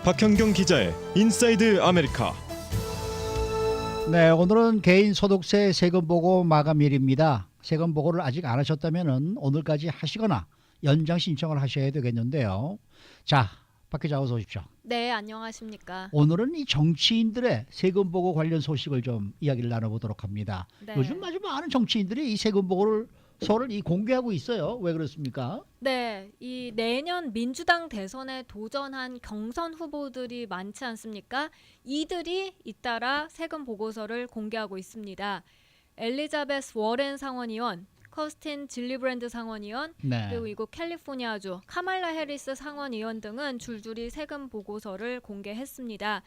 박현경 기자의 인사이드 아메리카. 네, 오늘은 개인소득세 세금 보고 마감일입니다. 세금 보고를 아직 안 하셨다면 오늘까지 하시거나 연장 신청을 하셔야 되겠는데요. 자, 박 기자 어서 오십시오. 네, 안녕하십니까. 오늘은 이 정치인들의 세금 보고 관련 소식을 좀 이야기를 나눠보도록 합니다. 네. 요즘 아주 많은 정치인들이 이 세금 보고를 서를 공개하고 있어요. 왜 그렇습니까? 네, 이 내년 민주당 대선에 도전한 경선 후보들이 많지 않습니까? 이들이 잇따라 세금 보고서를 공개하고 있습니다. 엘리자베스 워렌 상원의원, 커스틴 질리브랜드 상원의원, 네. 그리고 이곳 캘리포니아주 카말라 해리스 상원의원 등은 줄줄이 세금 보고서를 공개했습니다.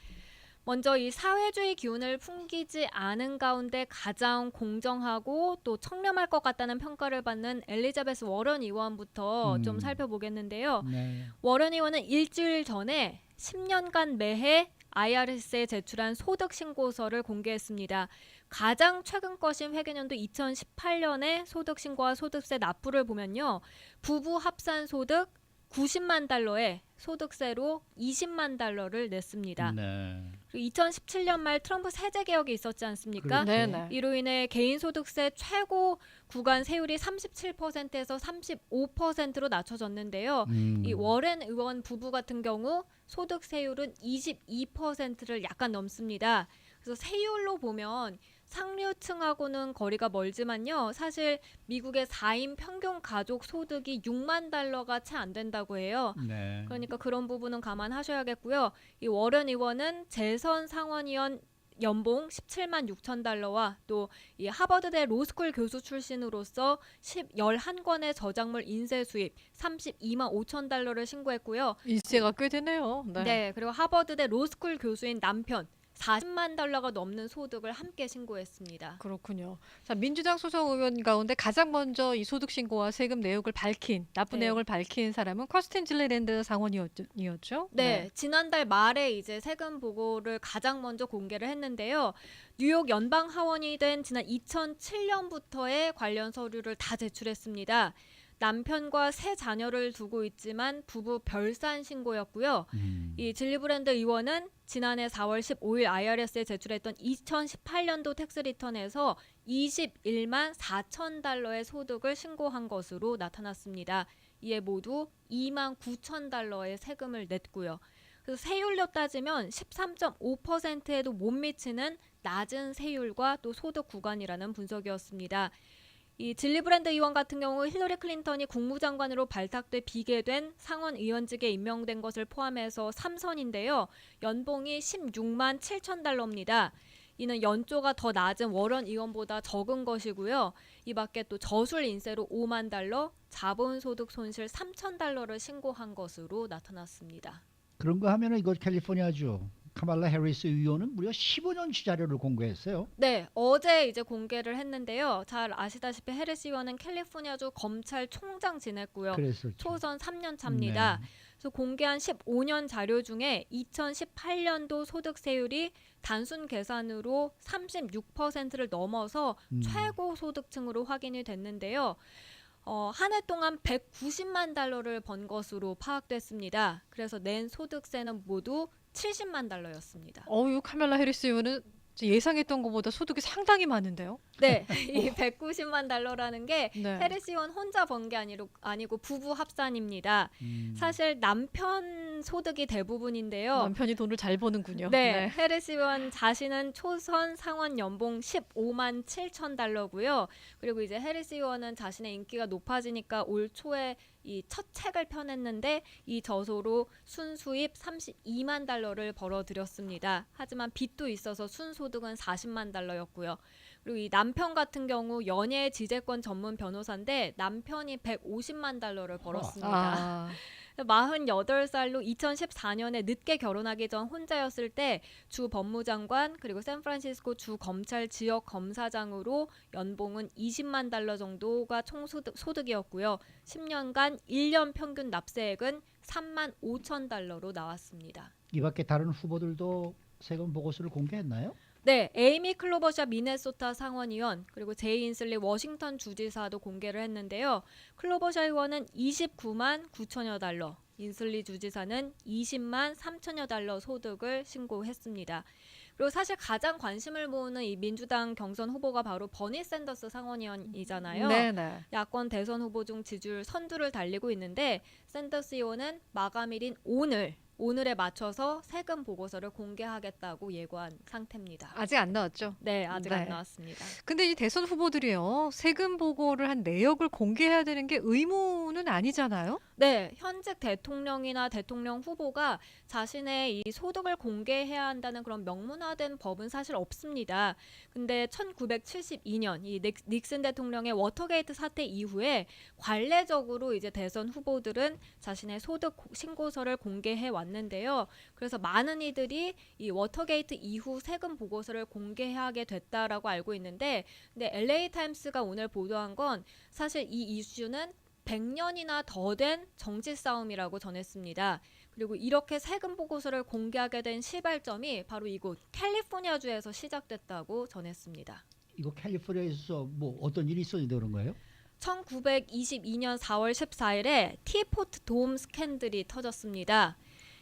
먼저 이 사회주의 기운을 풍기지 않은 가운데 가장 공정하고 또 청렴할 것 같다는 평가를 받는 엘리자베스 워런 의원부터 좀 살펴보겠는데요. 네. 워런 의원은 일주일 전에 10년간 매해 IRS에 제출한 소득 신고서를 공개했습니다. 가장 최근 것인 회계년도 2018년의 소득 신고와 소득세 납부를 보면요. 부부 합산 소득 90만 달러에 소득세로 20만 달러를 냈습니다. 네. 그리고 2017년 말 트럼프 세제 개혁이 있었지 않습니까? 그렇죠. 네네. 이로 인해 개인소득세 최고 구간 세율이 37%에서 35%로 낮춰졌는데요. 이 워렌 의원 부부 같은 경우 소득세율은 22%를 약간 넘습니다. 그래서 세율로 보면 상류층하고는 거리가 멀지만요. 사실 미국의 4인 평균 가족 소득이 6만 달러가 채 안 된다고 해요. 네. 그러니까 그런 부분은 감안하셔야겠고요. 이 워런 의원은 재선 상원의원 연봉 17만 6천 달러와 또 이 하버드대 로스쿨 교수 출신으로서 11권의 저작물 인쇄 수입 32만 5천 달러를 신고했고요. 일세가 꽤 되네요. 네, 그리고 하버드대 로스쿨 교수인 남편 40만 달러가 넘는 소득을 함께 신고했습니다. 그렇군요. 자, 민주당 소속 의원 가운데 가장 먼저 이 소득 신고와 세금 내역을 밝힌 납부 네. 내역을 밝힌 사람은 커스틴 질리랜드 상원이었죠. 네, 지난달 말에 이제 세금 보고를 가장 먼저 공개를 했는데요. 뉴욕 연방 하원이 된 지난 2007년부터의 관련 서류를 다 제출했습니다. 남편과 세 자녀를 두고 있지만 부부 별산 신고였고요. 이 질리브랜드 의원은 지난해 4월 15일 IRS에 제출했던 2018년도 텍스 리턴에서 21만 4천 달러의 소득을 신고한 것으로 나타났습니다. 이에 모두 2만 9천 달러의 세금을 냈고요. 그래서 세율로 따지면 13.5%에도 못 미치는 낮은 세율과 또 소득 구간이라는 분석이었습니다. 이 질리브랜드 의원 같은 경우 힐러리 클린턴이 국무장관으로 발탁돼 비계된 상원 의원직에 임명된 것을 포함해서 3선인데요. 연봉이 16만 7천 달러입니다. 이는 연조가 더 낮은 워런 의원보다 적은 것이고요. 이 밖에 또 저술 인세로 5만 달러, 자본소득 손실 3천 달러를 신고한 것으로 나타났습니다. 그런 거 하면은 이거 캘리포니아주 카말라 해리스 의원은 무려 15년치 자료를 공개했어요. 네, 어제 이제 공개를 했는데요. 잘 아시다시피 해리스 의원은 캘리포니아주 검찰총장 지냈고요. 그랬었죠. 초선 3년 차입니다. 네. 그래서 공개한 15년 자료 중에 2018년도 소득세율이 단순 계산으로 36%를 넘어서 최고 소득층으로 확인이 됐는데요. 한 해 동안 190만 달러를 번 것으로 파악됐습니다. 그래서 낸 소득세는 모두 70만 달러였습니다. 어유 카멜라 해리스 의원은 예상했던 것보다 소득이 상당히 많은데요. 네, 이 190만 달러라는 게 네. 해리스 의원 혼자 번 게 아니고 부부 합산입니다. 사실 남편 소득이 대부분인데요. 남편이 돈을 잘 버는군요. 네, 해리스 의원 자신은 초선 상원 연봉 15만 7천 달러고요. 그리고 이제 해리스 의원은 자신의 인기가 높아지니까 올 초에 이 첫 책을 펴냈는데 이 저서로 순수입 32만 달러를 벌어들였습니다. 하지만 빚도 있어서 순소득은 40만 달러였고요. 그리고 이 남편 같은 경우 연예 지재권 전문 변호사인데 남편이 150만 달러를 벌었습니다. 아, 48살로 2014년에 늦게 결혼하기 전 혼자였을 때 주 법무장관 그리고 샌프란시스코 주 검찰 지역 검사장으로 연봉은 20만 달러 정도가 총 소득이었고요. 10년간 1년 평균 납세액은 3만 5천 달러로 나왔습니다. 이 밖에 다른 후보들도 세금 보고서를 공개했나요? 네, 에이미 클로버샤 미네소타 상원의원 그리고 제이 인슬리 워싱턴 주지사도 공개를 했는데요. 클로버샤 의원은 29만 9천여 달러, 인슬리 주지사는 20만 3천여 달러 소득을 신고했습니다. 그리고 사실 가장 관심을 모으는 이 민주당 경선 후보가 바로 버니 샌더스 상원의원이잖아요. 네네. 야권 대선 후보 중 지지율 선두를 달리고 있는데 샌더스 의원은 마감일인 오늘에 맞춰서 세금 보고서를 공개하겠다고 예고한 상태입니다. 아직 안 나왔죠? 네, 아직 네. 안 나왔습니다. 근데 이 대선 후보들이요, 세금 보고를 한 내역을 공개해야 되는 게 의무는 아니잖아요? 네, 현직 대통령이나 대통령 후보가 자신의 이 소득을 공개해야 한다는 그런 명문화된 법은 사실 없습니다. 근데 1972년 이 닉슨 대통령의 워터게이트 사태 이후에 관례적으로 이제 대선 후보들은 자신의 소득 신고서를 공개해 왔는데요. 그래서 많은 이들이 이 워터게이트 이후 세금 보고서를 공개하게 됐다라고 알고 있는데, 근데 LA 타임스가 오늘 보도한 건 사실 이 이슈는 100년이나 더 된 정치 싸움이라고 전했습니다. 그리고 이렇게 세금 보고서를 공개하게 된 시발점이 바로 이곳 캘리포니아주에서 시작됐다고 전했습니다. 이거 캘리포니아에서 뭐 어떤 일이 있었는데 그런 거예요? 1922년 4월 14일에 티포트 돔 스캔들이 터졌습니다.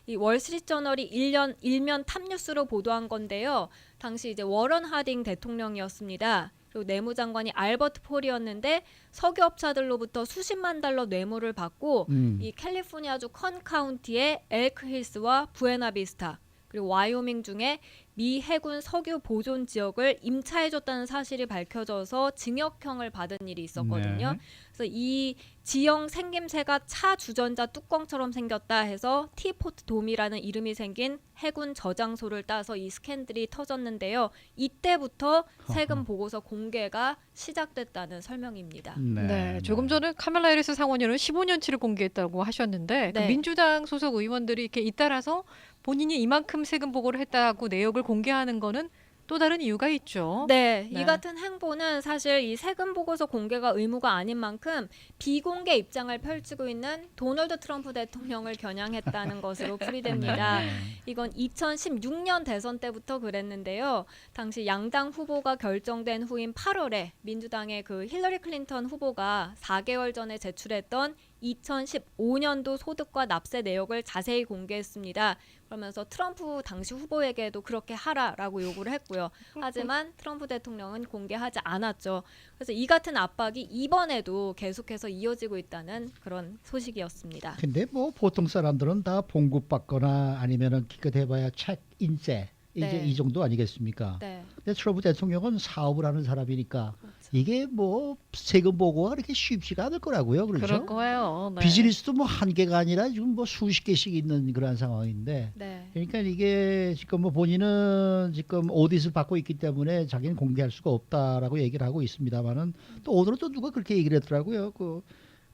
이 월스트리트저널이 일면 탑뉴스로 보도한 건데요. 당시 이제 워런 하딩 대통령이었습니다. 그리고 내무장관이 알버트 폴이었는데 석유업자들로부터 수십만 달러 뇌물을 받고 이 캘리포니아주 컨 카운티의 엘크 힐스와 부에나비스타 그리고 와이오밍 중에 미 해군 석유 보존 지역을 임차해줬다는 사실이 밝혀져서 징역형을 받은 일이 있었거든요. 네. 그래서 이 지형 생김새가 차 주전자 뚜껑처럼 생겼다 해서 티포트 돔이라는 이름이 생긴 해군 저장소를 따서 이 스캔들이 터졌는데요. 이때부터 세금 보고서 공개가 시작됐다는 설명입니다. 네, 조금 전에 카멜라 해리스 상원의원은 15년치를 공개했다고 하셨는데 그 네. 민주당 소속 의원들이 이렇게 잇따라서 본인이 이만큼 세금 보고를 했다고 내역을 공개하는 거는 또 다른 이유가 있죠. 네, 네. 이 같은 행보는 사실 이 세금 보고서 공개가 의무가 아닌 만큼 비공개 입장을 펼치고 있는 도널드 트럼프 대통령을 겨냥했다는 것으로 풀이됩니다. 네. 이건 2016년 대선 때부터 그랬는데요. 당시 양당 후보가 결정된 후인 8월에 민주당의 그 힐러리 클린턴 후보가 4개월 전에 제출했던 2015년도 소득과 납세 내역을 자세히 공개했습니다. 그러면서 트럼프 당시 후보에게도 그렇게 하라라고 요구를 했고요. 하지만 트럼프 대통령은 공개하지 않았죠. 그래서 이 같은 압박이 이번에도 계속해서 이어지고 있다는 그런 소식이었습니다. 근데 뭐 보통 사람들은 다 봉급받거나 아니면은 기껏 해봐야 책 인세 이제 네. 이 정도 아니겠습니까? 네, 근데 트럼프 대통령은 사업을 하는 사람이니까 그렇죠. 이게 뭐 세금 보고가 그렇게 쉽지가 않을 거라고요. 그럴 그렇죠? 거예요. 네. 비즈니스도 뭐 한 개가 아니라 지금 뭐 수십 개씩 있는 그런 상황인데 네. 그러니까 이게 지금 뭐 본인은 지금 오디트를 받고 있기 때문에 자기는 공개할 수가 없다라고 얘기를 하고 있습니다만은 또 오늘은 또 누가 그렇게 얘기를 했더라고요. 그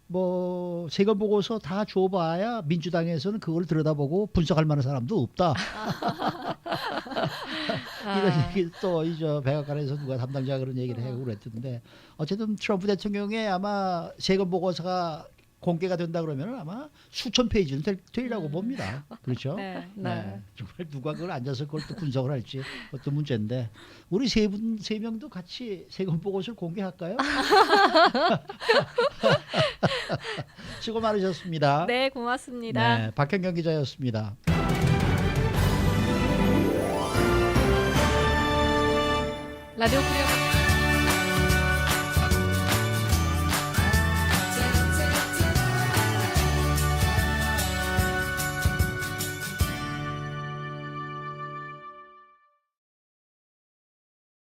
뭐 세금 보고서 다 줘봐야 민주당에서는 그걸 들여다보고 분석할 만한 사람도 없다. 이런 아, 얘기 또 이제 백악관에서 누가 담당자 그런 얘기를 하고 그랬던데 어쨌든 트럼프 대통령의 아마 세금 보고서가 공개가 된다 그러면 아마 수천 페이지는 되리라고 봅니다. 그렇죠? 네. 네. 정말 누가 그걸 앉아서 그걸 또 분석을 할지 그것도 문제인데 우리 세 명도 같이 세금 보고서를 공개할까요? 수고 많으셨습니다. 네, 고맙습니다. 네, 박현경 기자였습니다. 라디오 코리아